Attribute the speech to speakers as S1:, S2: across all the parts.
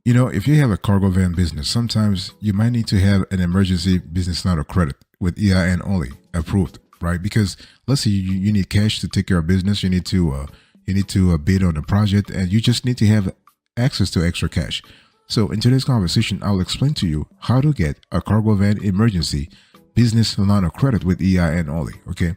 S1: If you have a cargo van business, sometimes you might need to have an emergency business line of credit with EIN only approved, right? Because let's say you need cash to take care of business, you need to bid on a project, and you just need to have access to extra cash. So in today's conversation, I'll explain to you how to get a cargo van emergency business line of credit with EIN only. Okay.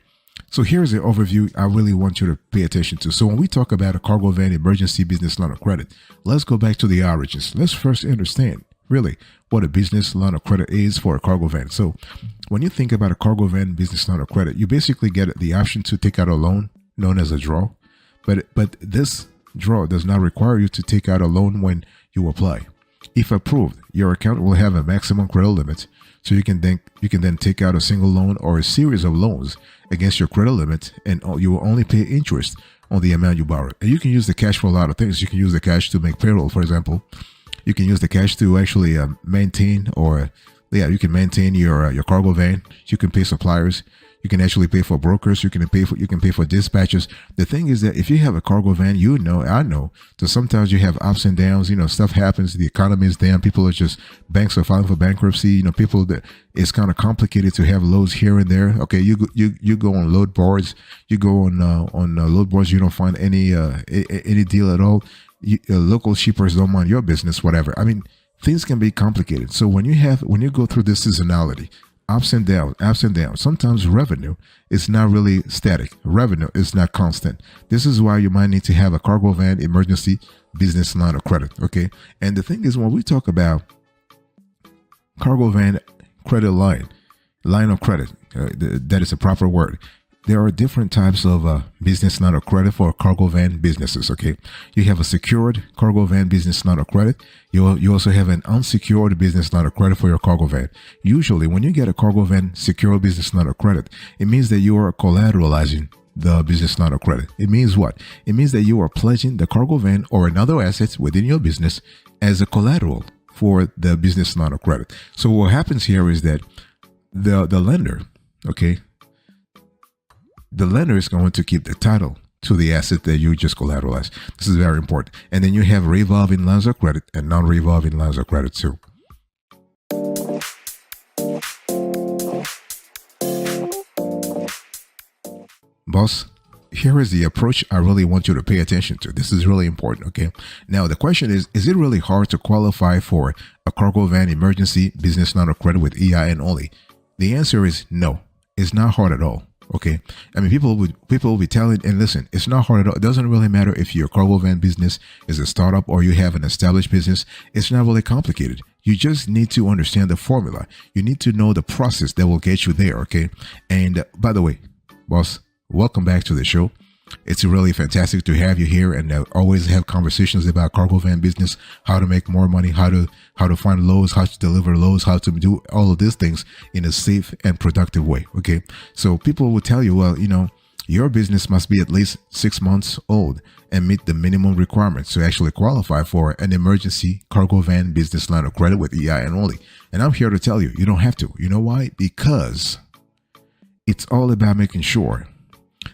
S1: So here's the overview I really want you to pay attention to. So when we talk about a cargo van emergency business line of credit, let's go back to the origins. Let's first understand really what a business line of credit is for a cargo van. So when you think about a cargo van business line of credit, you basically get the option to take out a loan known as a draw. But this draw does not require you to take out a loan when you apply. If approved, your account will have a maximum credit limit, so you can then take out a single loan or a series of loans against your credit limit, and you will only pay interest on the amount you borrow. And you can use the cash for a lot of things. You can use the cash to make payroll, for example. You can use the cash to actually maintain, or you can maintain your cargo van. You can pay suppliers. You can actually pay for brokers. You can pay for dispatchers. The thing is that if you have a cargo van, I know. So sometimes you have ups and downs. Stuff happens. The economy is down. Banks are filing for bankruptcy. People that it's kind of complicated to have loads here and there. Okay, you go on load boards. You go on load boards. You don't find any deal at all. Local shippers don't mind your business. Whatever. I mean, things can be complicated. So when you go through this seasonality, ups and downs. Sometimes revenue is not really static. Revenue is not constant. This is why you might need to have a cargo van emergency business line of credit. Okay. And the thing is, when we talk about cargo van credit line of credit, that is a proper word. There are different types of business line of credit for cargo van businesses. Okay, you have a secured cargo van business line of credit. You also have an unsecured business line of credit for your cargo van. Usually, when you get a cargo van secured business line of credit, it means that you are collateralizing the business line of credit. It means what? It means that you are pledging the cargo van or another asset within your business as a collateral for the business line of credit. So what happens here is that the lender, okay, the lender is going to keep the title to the asset that you just collateralized. This is very important. And then you have revolving lines of credit and non-revolving lines of credit too. Boss, here is the approach I really want you to pay attention to. This is really important, okay? Now, the question is it really hard to qualify for a cargo van emergency business line of credit with EIN only? The answer is no. It's not hard at all. Okay. I mean, people will be telling, and listen, it's not hard at all. It doesn't really matter if your cargo van business is a startup or you have an established business. It's not really complicated. You just need to understand the formula. You need to know the process that will get you there. Okay. And by the way, boss, welcome back to the show. It's really fantastic to have you here, and always have conversations about cargo van business, how to make more money, how to find loads, how to deliver loads, how to do all of these things in a safe and productive way. Okay, so people will tell you, well, your business must be at least 6 months old and meet the minimum requirements to actually qualify for an emergency cargo van business line of credit with EIN only. And I'm here to tell you, you don't have to. You know why? Because it's all about making sure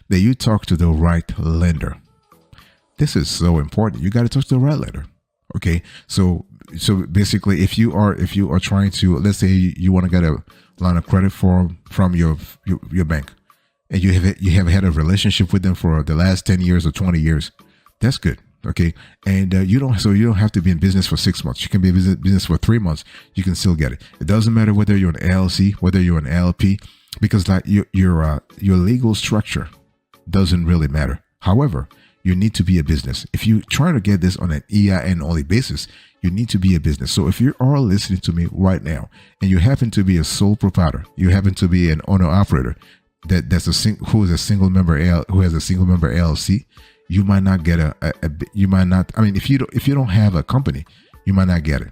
S1: that you talk to the right lender. This is so important. You got to talk to the right lender. Okay. So basically, if you are trying to, let's say you want to get a line of credit from your bank, and you have had a relationship with them for the last 10 years or 20 years, that's good. Okay. And you don't have to be in business for 6 months. You can be in business for 3 months. You can still get it. It doesn't matter whether you're an LLC, whether you're an LLP, because like your legal structure doesn't really matter. However, you need to be a business. If you try to get this on an EIN only basis, you need to be a business. So if you are listening to me right now and you happen to be a sole proprietor, you happen to be an owner operator who has a single member LLC, you might not get if you don't have a company, you might not get it.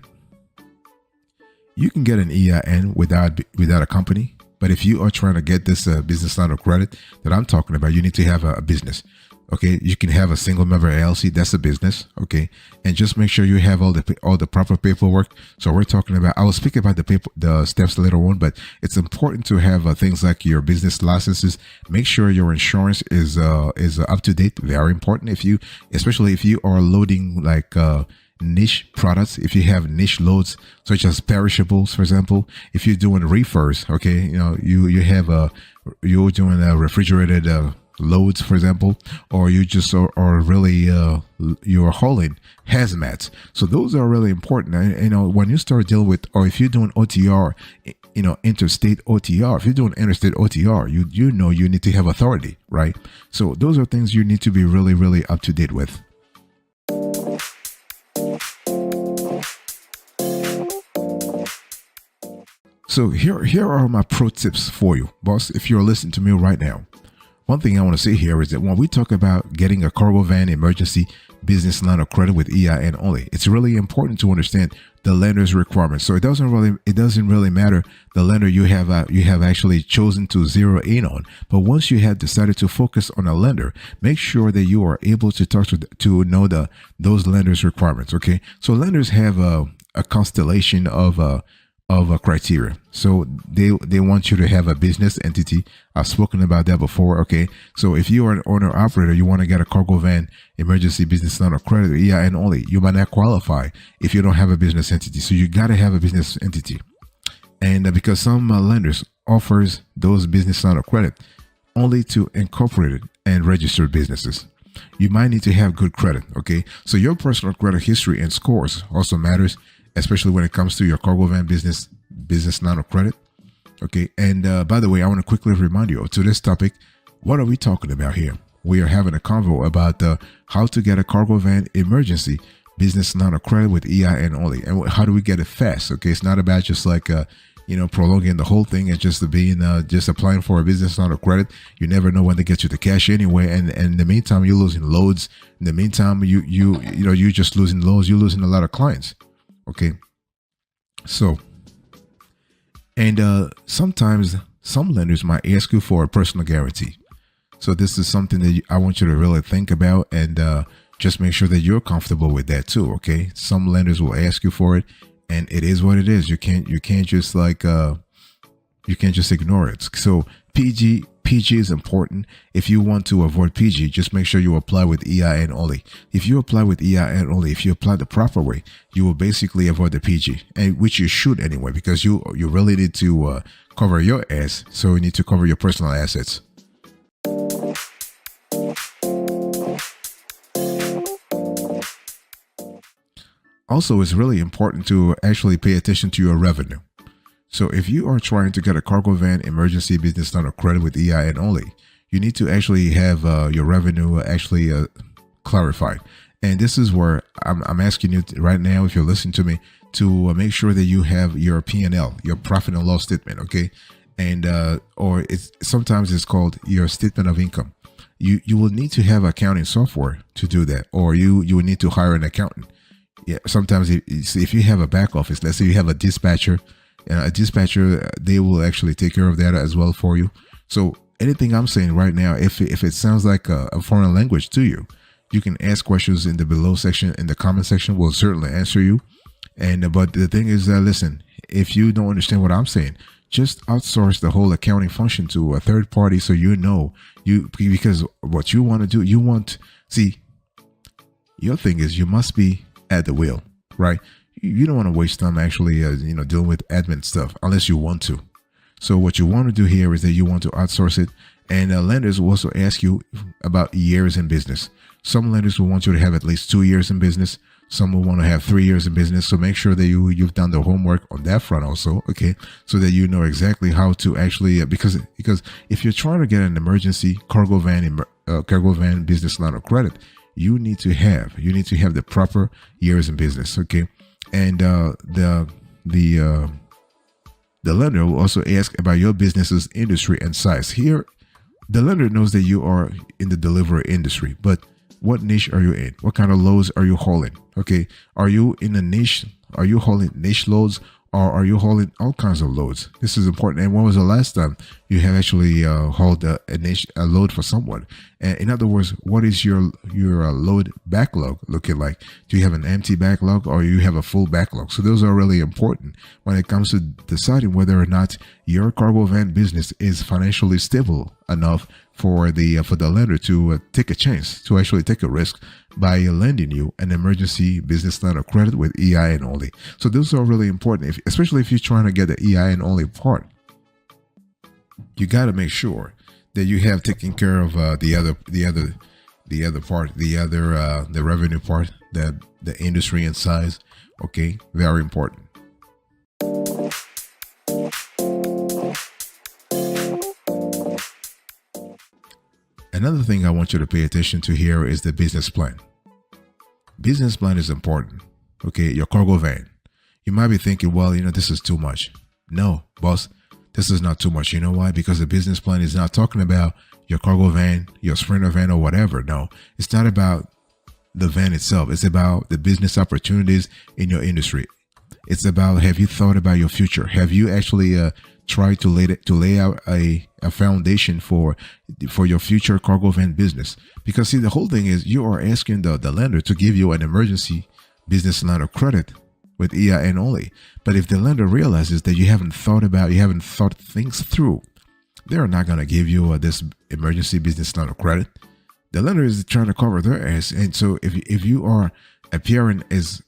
S1: You can get an EIN without a company. But if you are trying to get this business line of credit that I'm talking about, you need to have a business. Okay, you can have a single member LLC. That's a business. Okay, and just make sure you have all the proper paperwork. So we're talking about. I will speak about the steps later on, but it's important to have things like your business licenses. Make sure your insurance is up to date. Very important. Especially if you are loading niche products, if you have niche loads such as perishables, for example, if you're doing reefers, okay, you have you're doing refrigerated loads, for example, or you just are really you're hauling hazmats. So those are really important. And, when you start dealing with, or if you're doing OTR, interstate OTR, if you're doing interstate OTR, you need to have authority, right? So those are things you need to be really, really up to date with. So here are my pro tips for you, boss, if you're listening to me right now. One thing I want to say here is that when we talk about getting a cargo van emergency business line of credit with EIN only, it's really important to understand the lender's requirements. So it doesn't really matter the lender you have actually chosen to zero in on. But once you have decided to focus on a lender, make sure that you are able to talk to know those lenders' requirements. Okay, so lenders have a constellation of a criteria. So they want you to have a business entity. I've spoken about that before. Okay, so if you are an owner operator, you want to get a cargo van emergency business line of credit, EIN only, you might not qualify if you don't have a business entity. So you got to have a business entity, and because some lenders offers those business line of credit only to incorporated and registered businesses. You might need to have good credit. Okay, so your personal credit history and scores also matters, especially when it comes to your cargo van business line of credit. Okay, and by the way, I want to quickly remind you to this topic. What are we talking about here? We are having a convo about how to get a cargo van emergency business line of credit with EIN only, and how do we get it fast? Okay, it's not about just like prolonging the whole thing and just just applying for a business line of credit. You never know when they get you the cash anyway, and in the meantime you're losing loads. In the meantime, you're just losing loads. You're losing a lot of clients. Okay, so, and sometimes some lenders might ask you for a personal guarantee. So this is something that I want you to really think about, and just make sure that you're comfortable with that too. Okay, some lenders will ask you for it, and it is what it is. You can't just you can't just ignore it. So PG is important. If you want to avoid PG, just make sure you apply with EIN only. If you apply with EIN only, if you apply the proper way, you will basically avoid the PG, and which you should anyway, because you really need to cover your ass. So you need to cover your personal assets. Also, it's really important to actually pay attention to your revenue. So if you are trying to get a cargo van emergency business line of credit with EIN only, you need to actually have your revenue actually clarified. And this is where I'm asking you right now, if you're listening to me, to make sure that you have your P&L, your profit and loss statement, okay? And or sometimes it's called your statement of income. You will need to have accounting software to do that, or you will need to hire an accountant. Yeah, sometimes if you have a back office, let's say you have a dispatcher, they will actually take care of that as well for you. So anything I'm saying right now, if it sounds like a foreign language to you, you can ask questions in the below section, in the comment section. We'll certainly answer you. And but the thing is that, listen, if you don't understand what I'm saying, just outsource the whole accounting function to a third party, so because what you want to do, your thing is you must be at the wheel, right? You don't want to waste time actually, dealing with admin stuff unless you want to. So what you want to do here is that you want to outsource it. And lenders will also ask you about years in business. Some lenders will want you to have at least 2 years in business. Some will want to have 3 years in business. So make sure that you've done the homework on that front also, okay? So that you know exactly how to actually, because if you're trying to get an emergency cargo van business line of credit, you need to have the proper years in business, okay? And the lender will also ask about your business's industry and size. Here, the lender knows that you are in the delivery industry, but what niche are you in? What kind of loads are you hauling? Okay, are you in a niche? Are you hauling niche loads, or are you hauling all kinds of loads? This is important. And when was the last time you have actually hold a load for someone. And in other words, what is your load backlog looking like? Do you have an empty backlog or you have a full backlog? So those are really important when it comes to deciding whether or not your cargo van business is financially stable enough for the lender to take a chance, to actually take a risk by lending you an emergency business line of credit with EIN only. So those are really important, especially if you're trying to get the EIN only part. You got to make sure that you have taken care of the other part, the revenue part, the industry and size. Okay, very important. Another thing I want you to pay attention to here is the business plan. Business plan is important. Okay, your cargo van. You might be thinking, well, this is too much. No, boss, this is not too much. You know why? Because the business plan is not talking about your cargo van, your Sprinter van, or whatever. No, it's not about the van itself. It's about the business opportunities in your industry. It's about, have you thought about your future? Have you actually tried to lay out a foundation for your future cargo van business? Because see, the whole thing is you are asking the lender to give you an emergency business line of credit with EIN only. But if the lender realizes that you haven't thought things through, they're not going to give you this emergency business line of credit. The lender is trying to cover their ass. And so if you are appearing as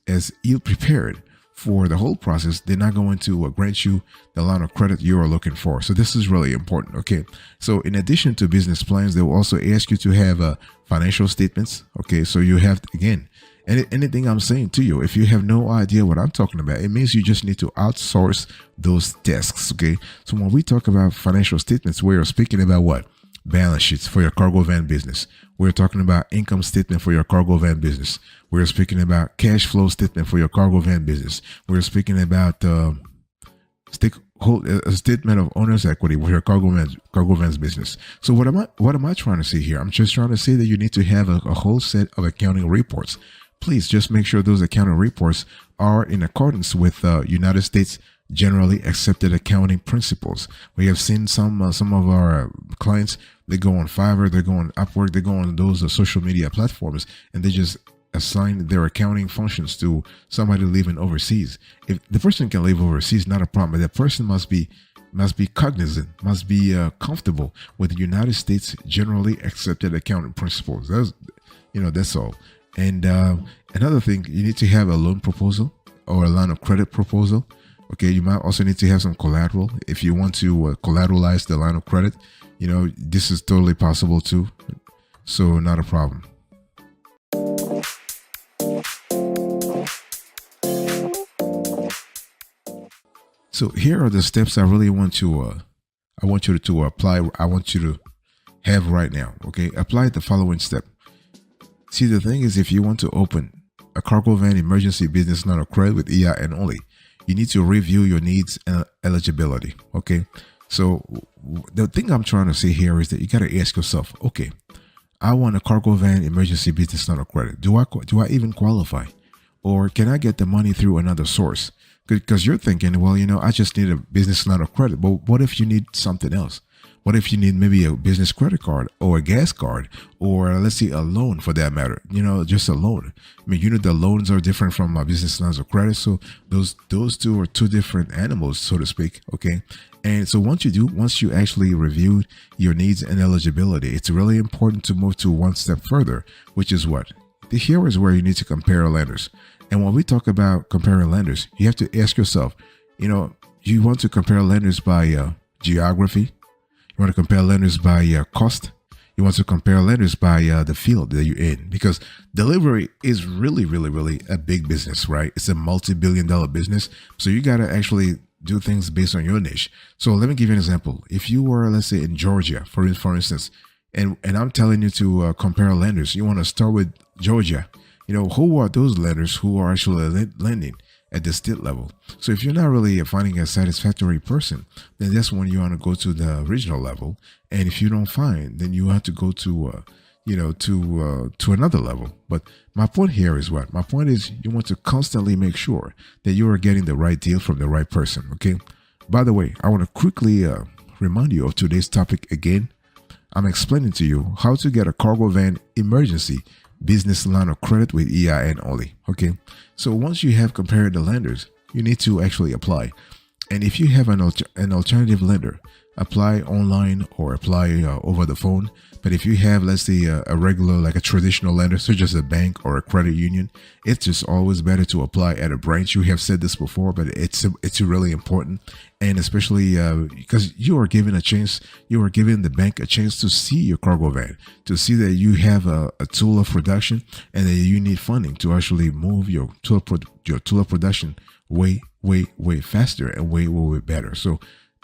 S1: ill prepared for the whole process, they're not going to grant you the line of credit you are looking for. So this is really important. Okay. So in addition to business plans, they will also ask you to have financial statements. Okay. So you have, again, anything I'm saying to you, if you have no idea what I'm talking about, it means you just need to outsource those tasks. Okay. So when we talk about financial statements, we are speaking about what? Balance sheets for your cargo van business. We're talking about income statement for your cargo van business. We're speaking about cash flow statement for your cargo van business. We're speaking about a statement of owner's equity with your cargo van's business. So what am I trying to say here? I'm just trying to say that you need to have a whole set of accounting reports. Please just make sure those accounting reports are in accordance with United States generally accepted accounting principles. We have seen some of our clients, they go on Fiverr, they go on Upwork, they go on those social media platforms, and they just assign their accounting functions to somebody living overseas. If the person can live overseas, not a problem, but that person must be cognizant, must be comfortable with the United States generally accepted accounting principles. That's all. And another thing, you need to have a loan proposal or a line of credit proposal. Okay, you might also need to have some collateral if you want to collateralize the line of credit. This is totally possible too. So not a problem. So here are the steps I really want you to apply. I want you to have right now. Okay, apply the following step. See, the thing is, if you want to open a cargo van emergency business line of credit with EIN only, you need to review your needs and eligibility. Okay, so the thing I'm trying to say here is that you got to ask yourself, okay, I want a cargo van emergency business line of credit. Do I even qualify, or can I get the money through another source? Because you're thinking, well, I just need a business line of credit. But what if you need something else? What if you need maybe a business credit card or a gas card, or let's say a loan for that matter, just a loan. I mean, the loans are different from business lines of credit. So those two are two different animals, so to speak. Okay. And so once you actually reviewed your needs and eligibility, it's really important to move to one step further, which is what? Here is where you need to compare lenders. And when we talk about comparing lenders, you have to ask yourself, you want to compare lenders by geography. You want to compare lenders by cost. You want to compare lenders by the field that you're in, because delivery is really, really, really a big business, right? It's a multi-billion-dollar business. So you got to actually do things based on your niche. So let me give you an example. If you were, let's say, in Georgia, for instance, and I'm telling you to compare lenders, you want to start with Georgia. Who are those lenders who are actually lending at the state level? So if you're not really finding a satisfactory person, then that's when you want to go to the regional level. And if you don't find, then you have to go to another level. But my point here is what? My point is you want to constantly make sure that you are getting the right deal from the right person. Okay. By the way, I want to quickly remind you of today's topic again. I'm explaining to you how to get a cargo van emergency business line of credit with EIN only. Okay, so once you have compared the lenders, you need to actually apply. And if you have an alternative lender, apply online or apply over the phone. But if you have, let's say, a regular, like a traditional lender, such as a bank or a credit union, it's just always better to apply at a branch. You have said this before, but it's really important. And especially because you are given the bank a chance to see your cargo van, to see that you have a tool of production and that you need funding to actually move your tool of production way faster and way better. So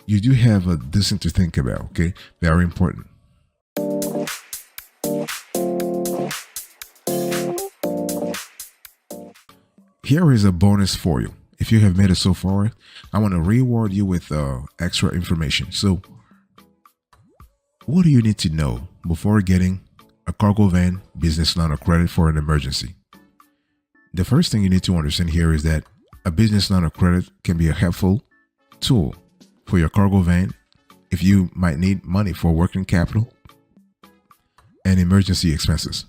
S1: you do have this thing to think about. Okay, very important. Here is a bonus for you. If you have made it so far, I want to reward you with extra information. So what do you need to know before getting a cargo van business line of credit for an emergency? The first thing you need to understand here is that a business line of credit can be a helpful tool for your cargo van if you might need money for working capital and emergency expenses.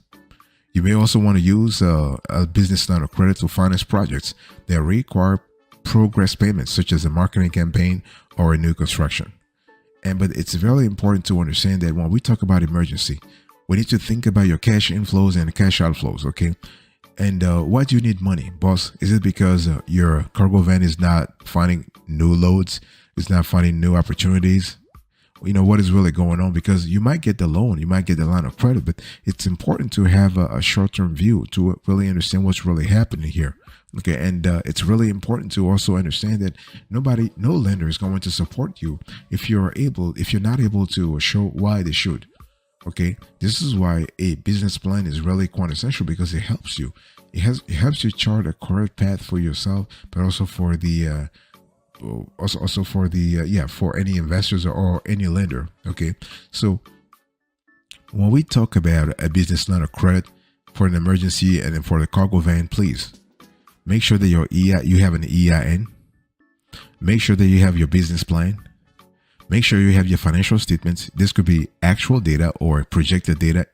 S1: You may also want to use a business line of credit to finance projects that require progress payments, such as a marketing campaign or a new construction. But it's very important to understand that when we talk about emergency, we need to think about your cash inflows and cash outflows. Okay. And why do you need money, boss? Is it because your cargo van is not finding new loads? It's not finding new opportunities? You know, what is really going on? Because you might get the loan, you might get the line of credit, but it's important to have a short-term view to really understand what's really happening here. Okay. And it's really important to also understand that no lender is going to support you if you're not able to show why they should. Okay, this is why a business plan is really quite essential, because it helps you. It helps you chart a correct path for yourself, but also for the for any investors or any lender. Okay, so when we talk about a business line of credit for an emergency and then for the cargo van, please make sure that you have an EIN. Make sure that you have your business plan. Make sure you have your financial statements. This could be actual data or projected data.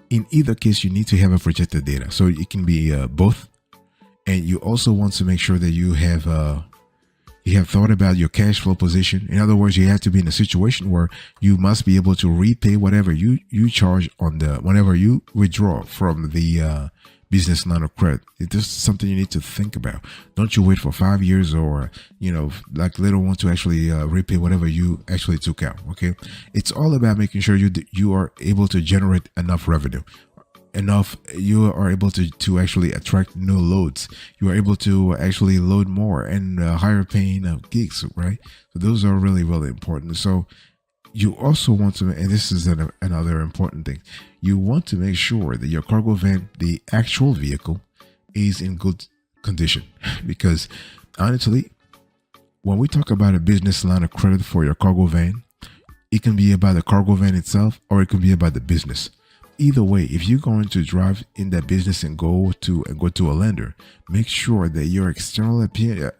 S1: In either case, you need to have a projected data. So it can be both. And you also want to make sure that you have thought about your cash flow position. In other words, you have to be in a situation where you must be able to repay whatever you charge whenever you withdraw from the business line of credit. It's just something you need to think about. Don't you wait for 5 years or, like later on to actually repay whatever you actually took out. Okay. It's all about making sure you are able to generate enough revenue. You are able to actually attract new loads. You are able to actually load more and higher paying gigs, right? So those are really, really important. So you also want to, and this is another important thing, you want to make sure that your cargo van, the actual vehicle, is in good condition. Because honestly, when we talk about a business line of credit for your cargo van, it can be about the cargo van itself, or it can be about the business. Either way, if you're going to drive in that business and go to a lender, make sure that your external appearance,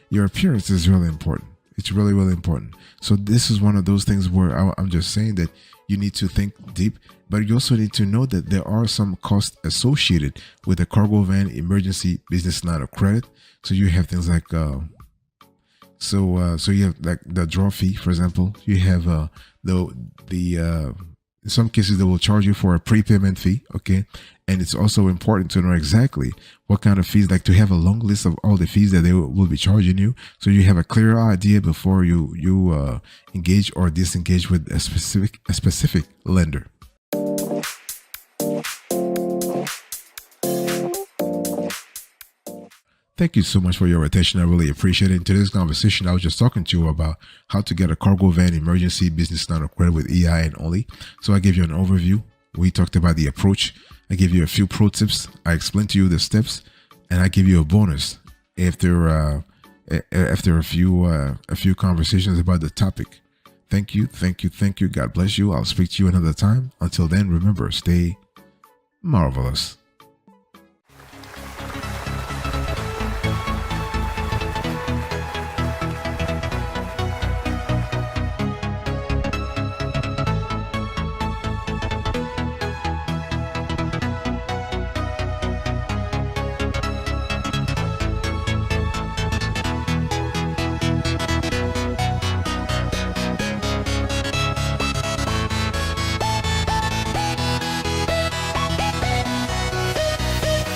S1: your appearance is really important. It's really, really important. So this is one of those things where I'm just saying that you need to think deep, but you also need to know that there are some costs associated with a cargo van emergency business line of credit. So you have things like, so you have like the draw fee, for example. You have in some cases, they will charge you for a prepayment fee, okay? And it's also important to know exactly what kind of fees, like to have a long list of all the fees that they will be charging you, so you have a clear idea before you engage or disengage with a specific lender. Thank you so much for your attention. I really appreciate it. In today's conversation, I was just talking to you about how to get a cargo van emergency business line of credit with EIN only. So I gave you an overview. We talked about the approach. I gave you a few pro tips. I explained to you the steps, and I give you a bonus after a few conversations about the topic. Thank you. God bless you. I'll speak to you another time. Until then, remember, stay marvelous.